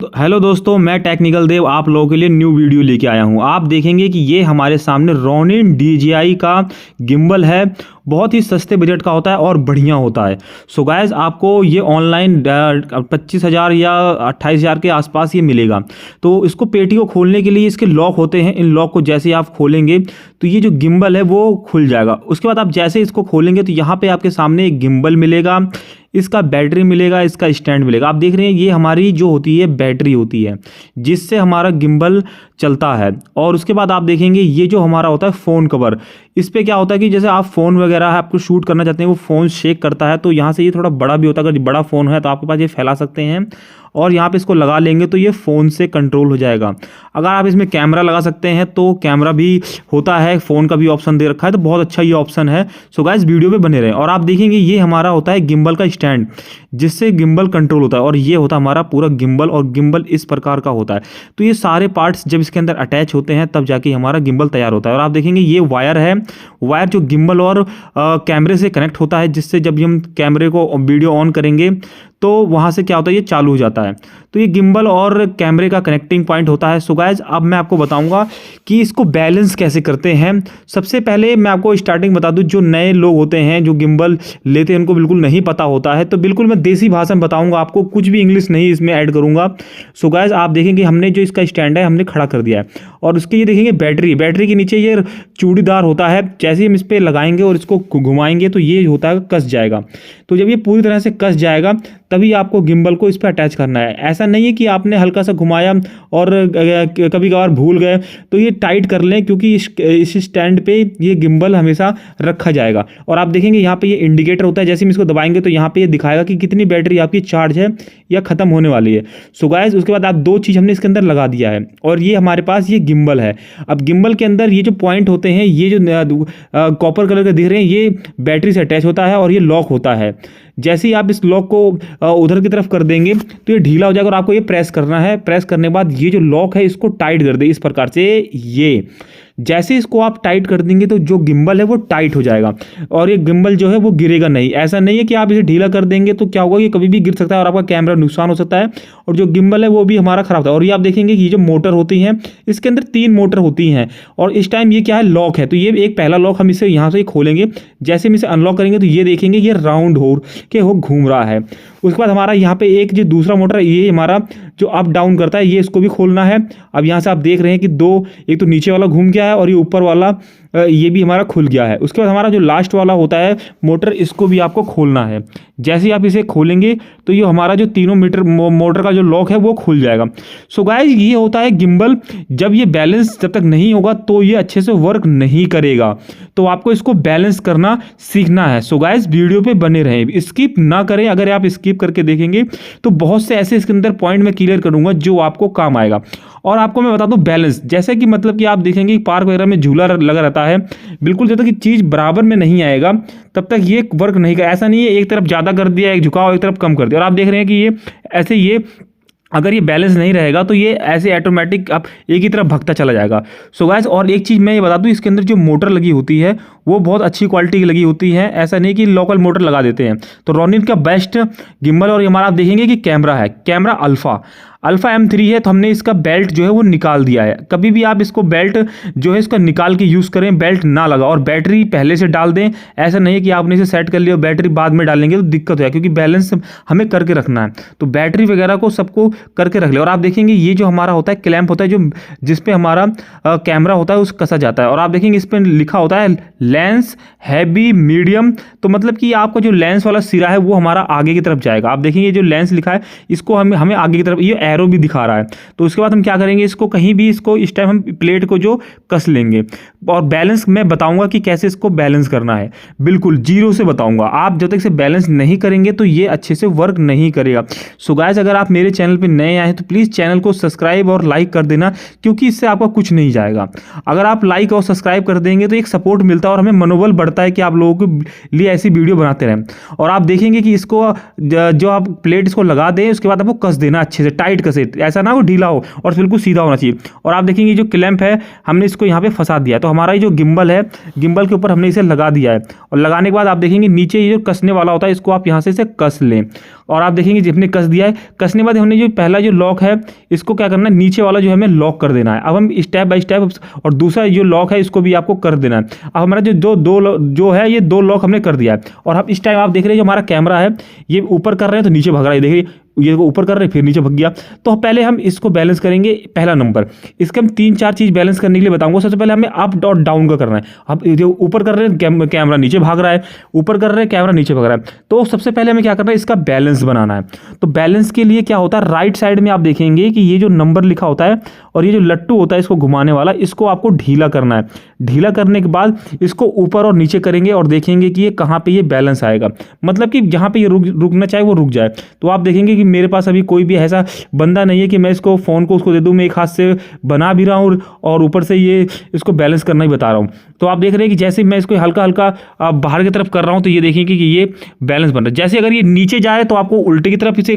तो हेलो दोस्तों, मैं टेक्निकल देव आप लोगों के लिए न्यू वीडियो लेके आया हूं। आप देखेंगे कि ये हमारे सामने रोनिन DJI का गिम्बल है। बहुत ही सस्ते बजट का होता है और बढ़िया होता है। सो गाइस, आपको ये ऑनलाइन 25,000 या 28,000 के आसपास ये मिलेगा। तो इसको पेटी को खोलने के लिए इसके लॉक होते हैं। इन लॉक को जैसे आप खोलेंगे तो ये जो गिम्बल है वो खुल जाएगा। उसके बाद आप जैसे इसको खोलेंगे तो यहाँ पे आपके सामने एक गिम्बल मिलेगा, इसका बैटरी मिलेगा, इसका स्टैंड मिलेगा। आप देख रहे हैं ये हमारी जो होती है बैटरी होती है जिससे हमारा गिम्बल चलता है। और उसके बाद आप देखेंगे ये जो हमारा होता है फ़ोन कवर, इस पे क्या होता है कि जैसे आप फ़ोन वगैरह है आपको शूट करना चाहते हैं, वो फ़ोन शेक करता है तो यहाँ से ये थोड़ा बड़ा भी होता है। अगर बड़ा फ़ोन है तो आपके पास ये फैला सकते हैं और यहाँ पे इसको लगा लेंगे तो ये फ़ोन से कंट्रोल हो जाएगा। अगर आप इसमें कैमरा लगा सकते हैं तो कैमरा भी होता है, फ़ोन का भी ऑप्शन दे रखा है, तो बहुत अच्छा ये ऑप्शन है। सो गाइस, वीडियो पे बने रहें। और आप देखेंगे ये हमारा होता है गिम्बल का स्टैंड जिससे गिम्बल कंट्रोल होता है, और ये होता है हमारा पूरा गिम्बल। और गिम्बल इस प्रकार का होता है। तो ये सारे पार्ट्स जब इसके अंदर अटैच होते हैं तब जाके हमारा गिम्बल तैयार होता है। और आप देखेंगे ये वायर है, वायर जो गिम्बल और कैमरे से कनेक्ट होता है, जिससे जब हम कैमरे को वीडियो ऑन करेंगे तो वहाँ से क्या होता है ये चालू हो जाता है। तो ये गिम्बल और कैमरे का कनेक्टिंग पॉइंट होता है। सो गाइस, अब मैं आपको बताऊंगा कि इसको बैलेंस कैसे करते हैं। सबसे पहले मैं आपको स्टार्टिंग बता दूं, जो नए लोग होते हैं जो गिम्बल लेते हैं उनको बिल्कुल नहीं पता होता है, तो बिल्कुल मैं देसी भाषा में बताऊंगा आपको, कुछ भी इंग्लिश नहीं इसमें ऐड करूंगा। सो गाइस, आप देखेंगे हमने जो इसका स्टैंड है हमने खड़ा कर दिया है, और उसके ये देखेंगे बैटरी के नीचे ये चूड़ीदार होता है। जैसे ही हम इस पर लगाएंगे और इसको घुमाएंगे तो ये होता है कस जाएगा। तो जब ये पूरी तरह से कस जाएगा तभी आपको गिम्बल को इस पर अटैच करना है। ऐसा नहीं है कि आपने हल्का सा घुमाया और कभी कभार भूल गए तो ये टाइट कर लें, क्योंकि इस स्टैंड पे ये गिम्बल हमेशा रखा जाएगा। और आप देखेंगे यहाँ पे ये इंडिकेटर होता है, जैसे हम इसको दबाएंगे तो यहाँ पे ये दिखाएगा कि कितनी बैटरी आपकी चार्ज है या खत्म होने वाली है। सो गाइस, उसके बाद आप दो चीज़ हमने इसके अंदर लगा दिया है, और ये हमारे पास ये गिम्बल है। अब गिम्बल के अंदर ये जो पॉइंट होते हैं, ये जो कॉपर कलर के दिख रहे हैं, ये बैटरी से अटैच होता है और ये लॉक होता है। जैसे ही आप इस लॉक को उधर की तरफ कर देंगे तो ये ढीला हो जाएगा, और आपको ये प्रेस करना है। प्रेस करने के बाद ये जो लॉक है इसको टाइट कर दे इस प्रकार से। ये जैसे इसको आप टाइट कर देंगे तो जो गिम्बल है वो टाइट हो जाएगा, और ये गिम्बल जो है वो गिरेगा नहीं। ऐसा नहीं है कि आप इसे ढीला कर देंगे तो क्या होगा, ये कभी भी गिर सकता है और आपका कैमरा नुकसान हो सकता है, और जो गिम्बल है वो भी हमारा खराब होता है। और ये आप देखेंगे कि ये जो मोटर होती हैं इसके अंदर 3 मोटर होती हैं, और इस टाइम ये क्या है, लॉक है। तो ये एक पहला लॉक हम इसे यहाँ से खोलेंगे, जैसे हम इसे अनलॉक करेंगे तो ये देखेंगे ये राउंड हो के वो घूम रहा है। उसके बाद हमारा यहाँ पे एक जो दूसरा मोटर है ये हमारा जो अप डाउन करता है, ये इसको भी खोलना है। अब यहाँ से आप देख रहे हैं कि दो, एक तो नीचे वाला घूम गया है और ये ऊपर वाला ये भी हमारा खुल गया है। उसके बाद हमारा जो लास्ट वाला होता है मोटर, इसको भी आपको खोलना है। जैसे ही आप इसे खोलेंगे तो ये हमारा जो तीनों मोटर का जो लॉक है वो खुल जाएगा। सो गाइस, ये होता है गिम्बल। जब ये बैलेंस जब तक नहीं होगा तो ये अच्छे से वर्क नहीं करेगा, तो आपको इसको बैलेंस करना सीखना है। सो गाइस, वीडियो पे बने रहें, स्किप ना करें। अगर आप स्किप करके देखेंगे तो बहुत से ऐसे इसके अंदर पॉइंट मैं क्लियर करूंगा जो आपको काम आएगा। और आपको मैं बता दूं बैलेंस, जैसे कि मतलब कि आप देखेंगे पार्क वगैरह में झूला लगा रहता है, बिल्कुल जब तक कि चीज़ बराबर में नहीं आएगा तब तक ये वर्क नहीं करेगा। ऐसा नहीं है एक तरफ ज़्यादा कर दिया, एक झुकाव एक तरफ कम कर दिया। और आप देख रहे हैं कि ये ऐसे, ये अगर ये बैलेंस नहीं रहेगा तो ये ऐसे ऑटोमेटिक आप एक ही तरफ भगता चला जाएगा। सो गाइस, और एक चीज़ मैं ये बता दूं, इसके अंदर जो मोटर लगी होती है वो बहुत अच्छी क्वालिटी की लगी होती है। ऐसा नहीं कि लोकल मोटर लगा देते हैं। तो रोनिन का बेस्ट गिम्बल। और हमारा आप देखेंगे कि कैमरा है, कैमरा अल्फा M3 है, तो हमने इसका बेल्ट जो है वो निकाल दिया है। कभी भी आप इसको बेल्ट जो है इसका निकाल के यूज़ करें, बेल्ट ना लगा। और बैटरी पहले से डाल दें। ऐसा नहीं है कि आपने इसे सेट कर लिया बैटरी बाद में डालेंगे तो दिक्कत है, क्योंकि बैलेंस हमें करके रखना है। तो बैटरी वगैरह को सबको करके रख ले। और आप देखेंगे ये जो हमारा होता है क्लैंप होता है, जो जिसपे हमारा कैमरा होता है उस कसा जाता है। और आप देखेंगे इस पर लिखा होता है लेंस हैवी मीडियम, तो मतलब कि आपका जो लेंस वाला सिरा है वो हमारा आगे की तरफ जाएगा। आप देखेंगे जो लेंस लिखा है इसको हमें आगे की तरफ, ये एरो भी दिखा रहा है। तो उसके बाद हम क्या करेंगे, इसको कहीं भी इसको इस टाइम हम प्लेट को जो कस लेंगे। और बैलेंस मैं बताऊंगा कि कैसे इसको बैलेंस करना है, बिल्कुल जीरो से बताऊंगा। आप जब तक से बैलेंस नहीं करेंगे तो ये अच्छे से वर्क नहीं करेगा। सो गाइस, अगर आप मेरे चैनल पे नए आए हैं तो प्लीज़ चैनल को सब्सक्राइब और लाइक कर देना, क्योंकि इससे आपका कुछ नहीं जाएगा। अगर आप लाइक और सब्सक्राइब कर देंगे तो एक सपोर्ट मिलता है और हमें मनोबल बढ़ता है कि आप लोगों के लिए ऐसी वीडियो बनाते रहें। और आप देखेंगे कि इसको जो आप प्लेट इसको लगा दें उसके बाद आपको कस देना अच्छे से, टाइट कसे, ऐसा ना हो ढीला हो, और बिल्कुल सीधा होना चाहिए। और आप देखेंगे जो क्लैंप है हमने इसको यहाँ पे फंसा दिया है। तो हमारा ये जो गिम्बल है, गिम्बल के ऊपर हमने इसे लगा दिया है। और लगाने के बाद आप देखेंगे नीचे ये जो कसने वाला होता है इसको आप यहाँ से इसे कस लें। और आप देखेंगे कि हमने कस दिया है। कसने के बाद हमने जो पहला जो लॉक है इसको क्या करना है, नीचे वाला जो हमें लॉक कर देना है। अब हम स्टेप बाय स्टेप, और दूसरा जो लॉक है इसको भी आपको कर देना है। अब हमारा जो है ये 2 लॉक हमने कर दिया है। और अब इस टाइम आप देख रहे हैं जो हमारा कैमरा है ये ऊपर कर रहे हैं तो नीचे भाग रहा है, देखिए ये ऊपर कर रहे हैं फिर नीचे भाग गया। तो पहले हम इसको बैलेंस करेंगे। पहला नंबर, इसके हम 3-4 चीज़ बैलेंस करने के लिए बताऊंगा। सबसे पहले हमें अप और डाउन का करना है। अब जो ऊपर कर रहे हैं कैमरा नीचे भाग रहा है, ऊपर कर रहे हैं कैमरा नीचे भाग रहा है। तो सबसे पहले हमें क्या करना है, इसका बैलेंस बनाना है। तो बैलेंस के लिए क्या होता है, राइट साइड में आप देखेंगे कि ये जो नंबर लिखा होता है और ये जो लट्टू होता है इसको घुमाने वाला, इसको आपको ढीला करना है। ढीला करने के बाद इसको ऊपर और नीचे करेंगे और देखेंगे कि ये कहाँ पे ये बैलेंस आएगा, मतलब कि जहाँ पे ये रुकना चाहिए वो रुक जाए। तो आप देखेंगे कि मेरे पास अभी कोई भी ऐसा बंदा नहीं है कि मैं इसको फ़ोन को उसको दे दूँ, मैं एक हाथ से बना भी रहा हूँ और ऊपर से ये इसको बैलेंस करना ही बता रहा हूँ। तो आप देख रहे हैं कि जैसे मैं इसको हल्का हल्का बाहर की तरफ कर रहा हूँ तो ये देखेंगे कि ये बैलेंस बन रहा है। जैसे अगर ये नीचे जाए तो आपको उल्टे की तरफ इसे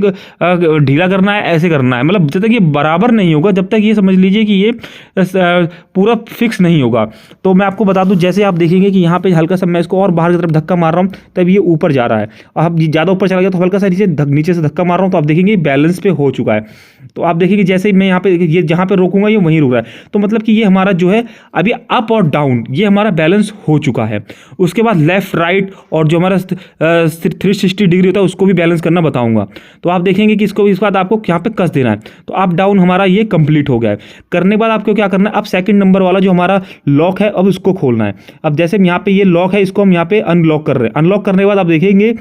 ढीला करना है, ऐसे करना है। मतलब जब तक ये बराबर नहीं होगा, जब तक ये समझ लीजिए कि ये पूरा फिक्स नहीं होगा। तो मैं आपको बता दूं, जैसे आप देखेंगे कि यहाँ पे हल्का सा मैं इसको और बाहर की तरफ धक्का मार रहा हूँ तब ये ऊपर जा रहा है। अब ज़्यादा ऊपर चला गया तो हल्का सा नीचे से धक्का मार रहा हूँ तो आप देखेंगे बैलेंस पे हो चुका है। तो आप देखेंगे जैसे ही मैं यहाँ पे ये जहाँ पे रोकूंगा ये वहीं रुक रहा है। तो मतलब कि ये हमारा जो है अभी अप और डाउन ये हमारा बैलेंस हो चुका है। उसके बाद लेफ्ट राइट और जो हमारा 360 डिग्री होता है उसको भी बैलेंस करना बताऊंगा। तो आप देखेंगे कि इसको इसके बाद आपको यहाँ पे कस देना है। तो अप डाउन हमारा ये कंप्लीट हो गया है। करने के बाद आपको क्या करना है, अब सेकंड नंबर वाला जो हमारा लॉक है अब इसको खोलना है। अब जैसे यहाँ पे ये लॉक है इसको हम यहाँ पे अनलॉक कर रहे हैं। अनलॉक करने के बाद आप देखेंगे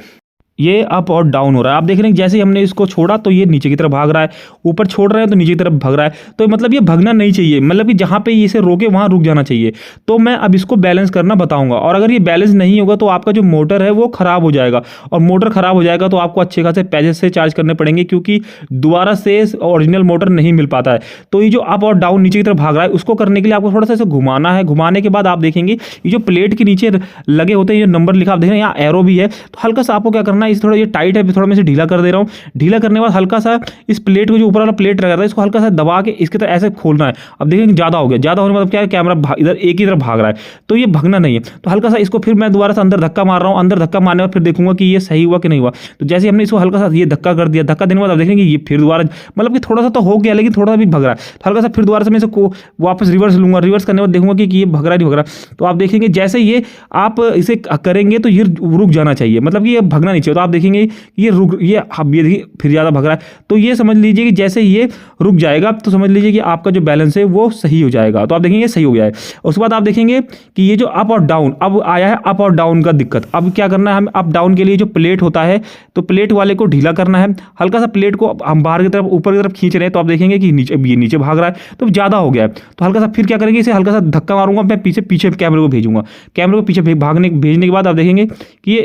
ये अप और डाउन हो रहा है। आप देख रहे हैं जैसे ही हमने इसको छोड़ा तो ये नीचे की तरफ भाग रहा है, ऊपर छोड़ रहे हैं तो नीचे की तरफ भाग रहा है। तो मतलब ये भागना नहीं चाहिए, मतलब कि जहाँ पे इसे रोके वहाँ रुक जाना चाहिए। तो मैं अब इसको बैलेंस करना बताऊंगा। और अगर ये बैलेंस नहीं होगा तो आपका जो मोटर है वो खराब हो जाएगा, और मोटर खराब हो जाएगा तो आपको अच्छे खासे पैसे से चार्ज करने पड़ेंगे, क्योंकि दोबारा से ओरिजिनल मोटर नहीं मिल पाता है। तो ये जो अप और डाउन नीचे की तरफ भाग रहा है उसको करने के लिए आपको थोड़ा सा इसे घुमाना है। घुमाने के बाद आप देखेंगे ये जो प्लेट के नीचे लगे होते हैं ये नंबर लिखा, आप देख रहे हैं यहाँ एरो भी है। तो हल्का सा आपको क्या करना है, इस थोड़ा ये टाइट है थोड़ा मैं इसे ढीला कर दे रहा हूँ। ढीला करने के बाद हल्का सा इस प्लेट को जो ऊपर वाला प्लेट रखा था इसको हल्का सा दबा के इसकी तरह ऐसे खोलना है। अब देखेंगे ज़्यादा हो गया, ज़्यादा होने के बाद क्या है, कैमरा इधर एक ही तरफ भाग रहा है, तो ये भागना नहीं है। तो हल्का सा इसको फिर मैं दोबारा से अंदर धक्का मार रहा हूँ। अंदर धक्का मारने के बाद फिर देखूंगा कि ये सही हुआ कि नहीं हुआ। तो जैसे हमने इसको हल्का सा ये धक्का कर दिया, धक्का देने के बाद आप देखेंगे ये फिर दोबारा, मतलब कि थोड़ा सा तो हो गया लेकिन थोड़ा सा भी भग रहा है। तो हल्का सा फिर दोबारा से मैं इसको वापस रिवर्स लूंगा। रिवर्स करने के बाद देखूंगा कि ये भग रहा नहीं भग रहा। तो आप देखेंगे जैसे ये आप इसे करेंगे तो ये रुक जाना चाहिए, मतलब कि ये भगना नहीं चाहिए। तो आप देखेंगे ये रुक, ये देखिए फिर ज़्यादा भग रहा है। तो ये समझ लीजिए कि जैसे ये रुक जाएगा तो समझ लीजिए कि आपका जो बैलेंस है वो सही हो जाएगा। तो आप देखेंगे सही हो गया है। उसके बाद आप देखेंगे कि ये जो अप और डाउन अब आया है, अप और डाउन का दिक्कत। अब क्या करना है, हम अप डाउन के लिए जो प्लेट होता है तो प्लेट वाले को ढीला करना है। हल्का सा प्लेट को हम बाहर की तरफ ऊपर की तरफ खींच रहे हैं तो आप देखेंगे कि ये नीचे भाग रहा है तो ज़्यादा हो गया है। तो हल्का सा फिर क्या करेंगे, इसे हल्का सा धक्का मारूंगा, मैं पीछे कैमरे को भेजूंगा। कैमरे को पीछे भेजने के बाद आप देखेंगे कि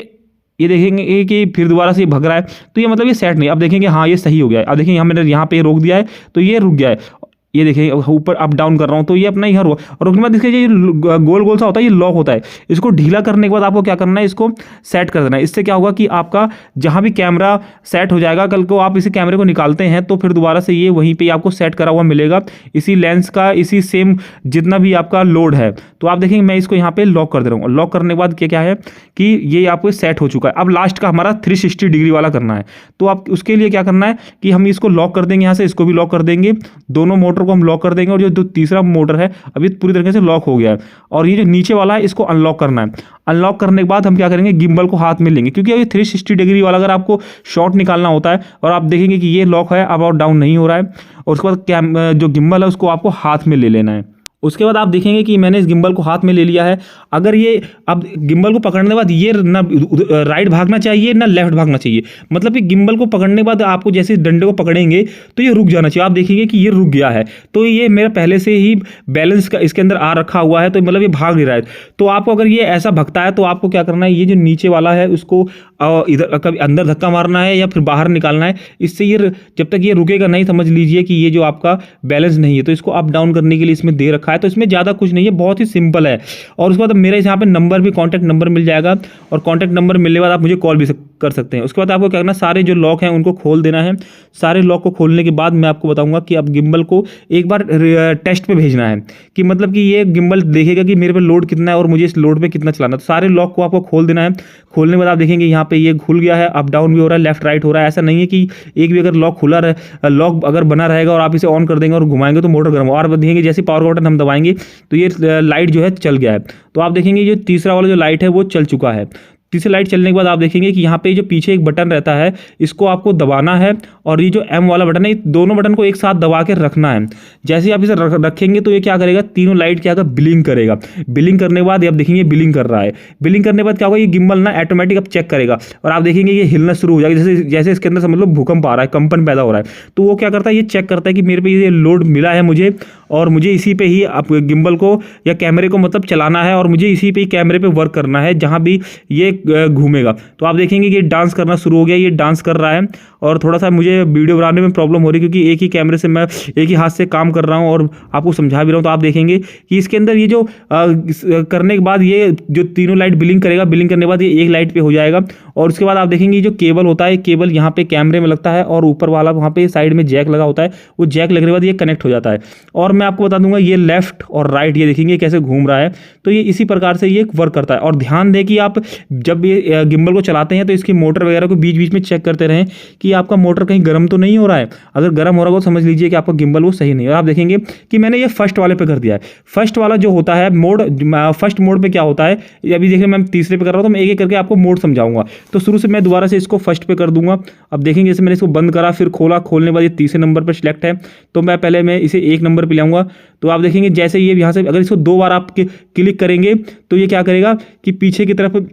ये देखेंगे कि फिर दोबारा से ये भग रहा है। तो ये मतलब ये सेट नहीं। अब देखेंगे हाँ ये सही हो गया है। अब देखेंगे मैंने यहाँ पे रोक दिया है तो ये रुक गया है। ये देखिए ऊपर अप डाउन कर रहा हूँ तो ये अपना ही हर हुआ। और उसके बाद देखिए ये गोल गोल सा होता है, ये लॉक होता है। इसको ढीला करने के बाद आपको क्या करना है, इसको सेट कर देना है। इससे क्या होगा कि आपका जहाँ भी कैमरा सेट हो जाएगा, कल को आप इसी कैमरे को निकालते हैं तो फिर दोबारा से ये वहीं पे आपको सेट करा हुआ मिलेगा, इसी लेंस का, इसी सेम जितना भी आपका लोड है। तो आप देखेंगे मैं इसको यहाँ पे लॉक कर दे रहा हूँ। लॉक करने के बाद क्या है कि ये आपको सेट हो चुका है। अब लास्ट का हमारा 360 डिग्री वाला करना है। तो आप उसके लिए क्या करना है कि हम इसको लॉक कर देंगे, यहाँ से इसको भी लॉक कर देंगे, दोनों मोटर को हम लॉक कर देंगे। और जो तीसरा मोटर है अभी पूरी तरीके से लॉक हो गया है। और ये जो नीचे वाला है इसको अनलॉक करना है। अनलॉक करने के बाद हम क्या करेंगे, गिम्बल को हाथ में लेंगे, क्योंकि अभी 360 डिग्री वाला अगर आपको शॉट निकालना होता है और आप देखेंगे कि ये लॉक है, अप और डाउन नहीं हो रहा है। और उसके बाद जो गिम्बल है उसको आपको हाथ में ले लेना है। उसके बाद आप देखेंगे कि मैंने इस गिम्बल को हाथ में ले लिया है। अगर ये अब गिम्बल को पकड़ने के बाद ये ना राइट भागना चाहिए ना लेफ्ट भागना चाहिए, मतलब कि गिम्बल को पकड़ने के बाद आपको जैसे डंडे को पकड़ेंगे तो ये रुक जाना चाहिए। आप देखेंगे कि ये रुक गया है, तो ये मेरा पहले से ही बैलेंस का इसके अंदर आ रखा हुआ है, तो मतलब ये भाग नहीं रहा है। तो आपको अगर ये ऐसा भगता है तो आपको क्या करना है, ये जो नीचे वाला है उसको इधर कभी अंदर धक्का मारना है या फिर बाहर निकालना है। इससे ये जब तक ये रुकेगा नहीं, समझ लीजिए कि ये जो आपका बैलेंस नहीं है। तो इसको अप डाउन करने के लिए इसमें दे रखा रखा है, तो इसमें ज़्यादा कुछ नहीं है, बहुत ही सिंपल है। और उसके बाद मेरे यहाँ पे नंबर भी, कॉन्टैक्ट नंबर मिल जाएगा, और कॉन्टैक्ट नंबर मिलने के बाद आप मुझे कॉल भी कर सकते हैं। उसके बाद आपको क्या करना, सारे जो लॉक हैं उनको खोल देना है। सारे लॉक को खोलने के बाद मैं आपको बताऊंगा कि अब गिम्बल को एक बार टेस्ट पे भेजना है, कि मतलब कि ये गिम्बल देखेगा कि मेरे पे लोड कितना है और मुझे इस लोड पे कितना चलाना है। तो सारे लॉक को आपको खोल देना है। खोलने के बाद आप देखेंगे यहाँ पे ये खुल गया है, अप डाउन भी हो रहा है, लेफ्ट राइट हो रहा है। ऐसा नहीं है कि एक भी अगर लॉक खुला रहे, लॉक अगर बना रहेगा और आप इसे ऑन कर देंगे और घुमाएंगे तो मोटर गर्म हो, और देखेंगे जैसे पावर का बटन हम दबाएंगे तो ये लाइट जो है चल गया है। तो आप देखेंगे ये तीसरा वाला जो लाइट है वो चल चुका है। तीसरी लाइट चलने के बाद आप देखेंगे कि यहाँ पे जो पीछे एक बटन रहता है, इसको आपको दबाना है, और ये जो एम वाला बटन है, दोनों बटन को एक साथ दबा के रखना है। जैसे ही आप इसे रखेंगे तो ये क्या करेगा, तीनों लाइट क्या होगा, बिलिंग करेगा। बिलिंग करने के बाद आप देखेंगे बिलिंग कर रहा है। बिलिंग करने के बाद क्या होगा, ये गिम्बल ना ऑटोमेटिक अब चेक करेगा, और आप देखेंगे ये हिलना शुरू हो जाएगा। जैसे जैसे इसके अंदर समझ लो भूकंप आ रहा है, कंपन पैदा हो रहा है, तो वो क्या करता है, ये चेक करता है कि मेरे पे ये लोड मिला है मुझे, और मुझे इसी पे ही आप गिम्बल को या कैमरे को मतलब चलाना है, और मुझे इसी पे ही कैमरे पे वर्क करना है जहाँ भी ये घूमेगा। तो आप देखेंगे कि ये डांस करना शुरू हो गया, ये डांस कर रहा है। और थोड़ा सा मुझे वीडियो बनाने में प्रॉब्लम हो रही है, क्योंकि एक ही कैमरे से मैं एक ही हाथ से काम कर रहा हूँ और आपको समझा भी रहा हूँ। तो आप देखेंगे कि इसके अंदर ये जो करने के बाद ये जो तीनों लाइट बिलिंग करेगा, बिलिंग करने के बाद ये एक लाइट पे हो जाएगा। और उसके बाद आप देखेंगे जो केबल होता है, केबल यहाँ पे कैमरे में लगता है, और ऊपर वाला वहाँ पे साइड में जैक लगा होता है, वो जैक लगने के बाद ये कनेक्ट हो जाता है। और मैं आपको बता दूंगा ये लेफ्ट और राइट, ये देखेंगे कैसे घूम रहा है। तो ये इसी प्रकार से ये वर्क करता है। और ध्यान दें कि आप जब ये गिम्बल को चलाते हैं तो इसकी मोटर वगैरह को बीच बीच में चेक करते रहें कि आपका मोटर कहीं गर्म तो नहीं हो रहा है। अगर गर्म हो रहा हो तो समझ लीजिए कि आपका गिम्बल वो सही नहीं है। और आप देखेंगे कि मैंने ये फर्स्ट वाले पे कर दिया है। फर्स्ट वाला जो होता है मोड, फर्स्ट मोड पे क्या होता है, अभी देखिए मैं तीसरे पे कर रहा हूँ, तो मैं एक एक करके आपको मोड समझाऊंगा। तो शुरू से मैं दोबारा से इसको फर्स्ट पे कर दूंगा। अब देखेंगे जैसे मैंने इसको बंद करा, फिर खोला, खोलने के बाद ये तीसरे नंबर पर सिलेक्ट है, तो मैं पहले मैं इसे एक नंबर पे लाऊंगा। तो आप देखेंगे जैसे ये यहाँ से अगर इसको 2 बार आप क्लिक करेंगे तो ये क्या करेगा कि पीछे की तरफ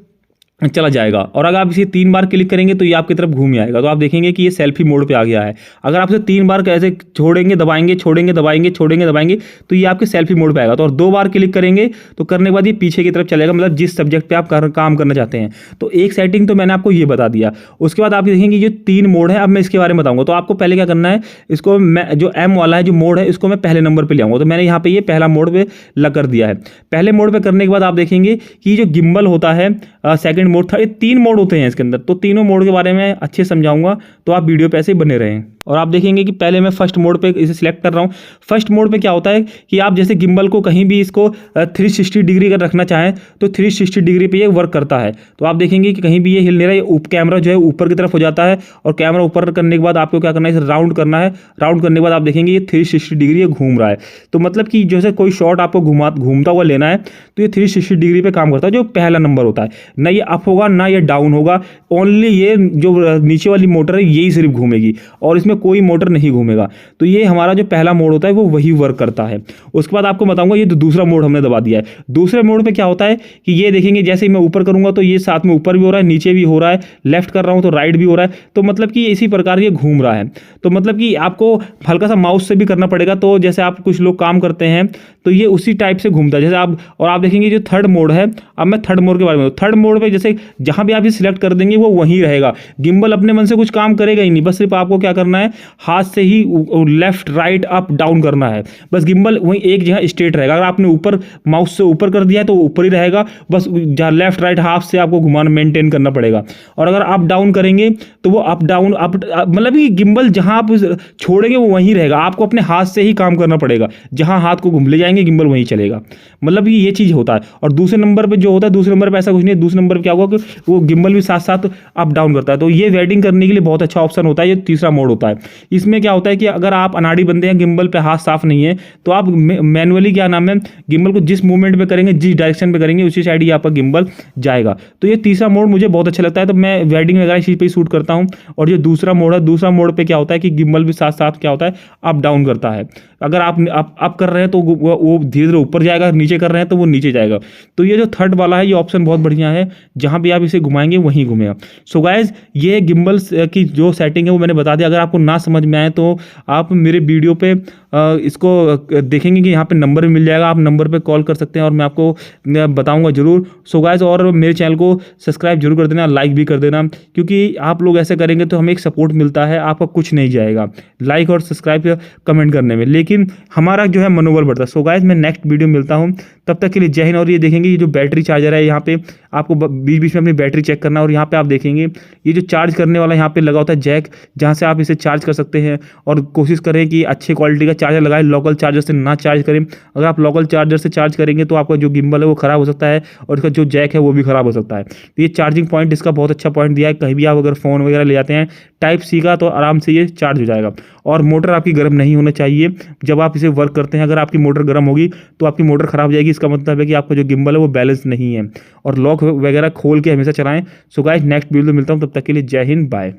चला जाएगा, और अगर आप इसे 3 बार क्लिक करेंगे तो ये आपकी तरफ घूम आएगा। तो आप देखेंगे कि ये सेल्फी मोड पे आ गया है। अगर आप इसे 3 बार कैसे छोड़ेंगे, दबाएंगे, छोड़ेंगे, दबाएंगे, छोड़ेंगे, दबाएंगे, तो ये आपके सेल्फी मोड पे आएगा। तो और 2 बार क्लिक करेंगे तो करने के बाद ये पीछे की तरफ चलेगा, मतलब जिस सब्जेक्ट पे आप काम करना चाहते हैं। तो एक सेटिंग तो मैंने आपको ये बता दिया। उसके बाद आप देखेंगे ये 3 मोड है, अब मैं इसके बारे में बताऊंगा। तो आपको पहले क्या करना है, इसको मैं जो एम वाला है जो मोड है, इसको मैं पहले नंबर पर ले आऊँगा। तो मैंने यहाँ पे ये पहला मोड पे लग कर दिया है। पहले मोड पे करने के बाद आप देखेंगे कि जो गिम्बल होता है, सेकंड मोड, थर्ड, 3 मोड होते हैं इसके अंदर। तो तीनों मोड के बारे में अच्छे समझाऊंगा, तो आप वीडियो पे ऐसे ही बने रहें। और आप देखेंगे कि पहले मैं फर्स्ट मोड पे इसे सिलेक्ट कर रहा हूँ। फर्स्ट मोड पे क्या होता है कि आप जैसे गिम्बल को कहीं भी इसको 360 डिग्री अगर रखना चाहें तो 360 डिग्री पे ये वर्क करता है। तो आप देखेंगे कि कहीं भी ये हिल नहीं रहा है, कैमरा जो है ऊपर की तरफ हो जाता है, और कैमरा ऊपर करने के बाद आपको क्या करना है, इसे राउंड करना है। राउंड करने के बाद आप देखेंगे ये 360 डिग्री ये घूम रहा है। तो मतलब कि जैसे कोई शॉट आपको घूमता हुआ लेना है तो ये 360 डिग्री पे काम करता है। जो पहला नंबर होता है, ना ये अप होगा ना ये डाउन होगा, ओनली ये जो नीचे वाली मोटर है यही सिर्फ घूमेगी, और इसमें कोई मोटर नहीं घूमेगा। तो ये हमारा जो पहला मोड होता है वो वही वर्क करता है। उसके बाद आपको बताऊंगा ये दूसरा मोड हमने दबा दिया है। दूसरे मोड पे क्या होता है कि ये देखेंगे जैसे ही मैं ऊपर करूंगा तो ये साथ में ऊपर भी हो रहा है, नीचे भी हो रहा है, लेफ्ट कर रहा हूं तो राइट भी हो रहा है। तो मतलब कि इसी प्रकार ये घूम रहा है। तो मतलब कि आपको हल्का सा माउस से भी करना पड़ेगा। तो जैसे आप कुछ लोग काम करते हैं तो ये उसी टाइप से घूमता है जैसे आप। और आप देखेंगे जो थर्ड मोड है, अब मैं थर्ड मोड के बारे में, थर्ड मोड पे जैसे जहां भी आप ये सिलेक्ट कर देंगे वो वहीं रहेगा। गिम्बल अपने मन से कुछ काम करेगा ही नहीं, बस सिर्फ आपको क्या करना है, हाथ से ही लेफ्ट राइट अप डाउन करना है। बस गिम्बल वहीं एक जगह स्ट्रेट रहेगा। अगर आपने ऊपर माउस से ऊपर कर दिया है तो ऊपर ही रहेगा, बस जहाँ लेफ्ट राइट हाफ से आपको घुमाना मेंटेन करना पड़ेगा। और अगर अप डाउन करेंगे तो वो अप डाउन अप मतलब कि गिम्बल जहां आप छोड़ेंगे वो वहीं रहेगा। आपको अपने हाथ से ही काम करना पड़ेगा, जहां हाथ को घुम ले जाएंगे गिम्बल वहीं चलेगा। मतलब कि ये चीज होता है। और दूसरे नंबर पे जो होता है, दूसरे नंबर पे ऐसा कुछ नहीं है। दूसरे नंबर पे क्या होगा कि वो गिम्बल भी साथ साथ अप डाउन करता है। तो ये वेडिंग करने के लिए बहुत अच्छा ऑप्शन होता है। ये तीसरा मोड होता है। इसमें क्या होता है कि अगर आप अनाड़ी बंदे हैं, गिम्बल पे हाथ साफ नहीं है, तो आप मैनुअली क्या नाम है, गिम्बल को जिस मूवमेंट में करेंगे, जिस डायरेक्शन में करेंगे, उसी साइड ही आपका गिम्बल जाएगा। तो ये तीसरा मोड मुझे बहुत अच्छा लगता है। तो मैं वेडिंग वगैरह इसी पे शूट करता हूँ। और जो दूसरा मोड है, दूसरा मोड पे क्या होता है कि गिम्बल भी साथ साथ क्या होता है, अप डाउन करता है। अगर आप अप कर रहे हैं तो वो धीरे धीरे ऊपर जाएगा, नीचे कर रहे हैं तो वो नीचे जाएगा। तो ये जो थर्ड वाला है ये ऑप्शन बहुत बढ़िया है, जहां भी आप इसे घुमाएंगे वहीं घूमेगा। सो गाइज ये गिम्बल की जो सेटिंग है वो मैंने बता दिया। अगर आपको ना समझ में आए तो आप मेरे वीडियो पे इसको देखेंगे कि यहाँ पे नंबर भी मिल जाएगा, आप नंबर पे कॉल कर सकते हैं और मैं आपको बताऊंगा जरूर। सो गाइस, और मेरे चैनल को सब्सक्राइब जरूर कर देना, लाइक भी कर देना, क्योंकि आप लोग ऐसे करेंगे तो हमें एक सपोर्ट मिलता है, आपका कुछ नहीं जाएगा लाइक और सब्सक्राइब कमेंट करने में, लेकिन हमारा जो है मनोबल बढ़ता है। सो गाइस, मैं नेक्स्ट वीडियो मिलता हूँ, तब तक के लिए जय हिंद। और ये देखेंगे ये जो बैटरी चार्जर है, यहाँ पे आपको बीच बीच में अपनी बैटरी चेक करना, और यहाँ पे आप देखेंगे ये जो चार्ज करने वाला यहाँ पे लगा होता है जैक, जहाँ से आप इसे चार्ज कर सकते हैं। और कोशिश करें कि अच्छे क्वालिटी का चार्जर लगाएं, लोकल चार्जर से ना चार्ज करें। अगर आप लोकल चार्जर से चार्ज करेंगे तो आपका जो गिम्बल है वो खराब हो सकता है, और इसका जो जैक है वो भी खराब हो सकता है। तो ये चार्जिंग पॉइंट इसका बहुत अच्छा पॉइंट दिया है, कहीं भी आप अगर फ़ोन वगैरह ले जाते हैं टाइप सी का, तो आराम से ये चार्ज हो जाएगा। और मोटर आपकी गर्म नहीं होना चाहिए जब आप इसे वर्क करते हैं। अगर आपकी मोटर गर्म होगी तो आपकी मोटर खराब हो जाएगी, इसका मतलब है कि आपका जो गिम्बल है वो बैलेंस नहीं है। और लॉक वगैरह खोल के हमेशा चलाएं। सो गाइस, नेक्स्ट वीडियो में मिलता हूं, तब तक के लिए जय हिंद, बाय।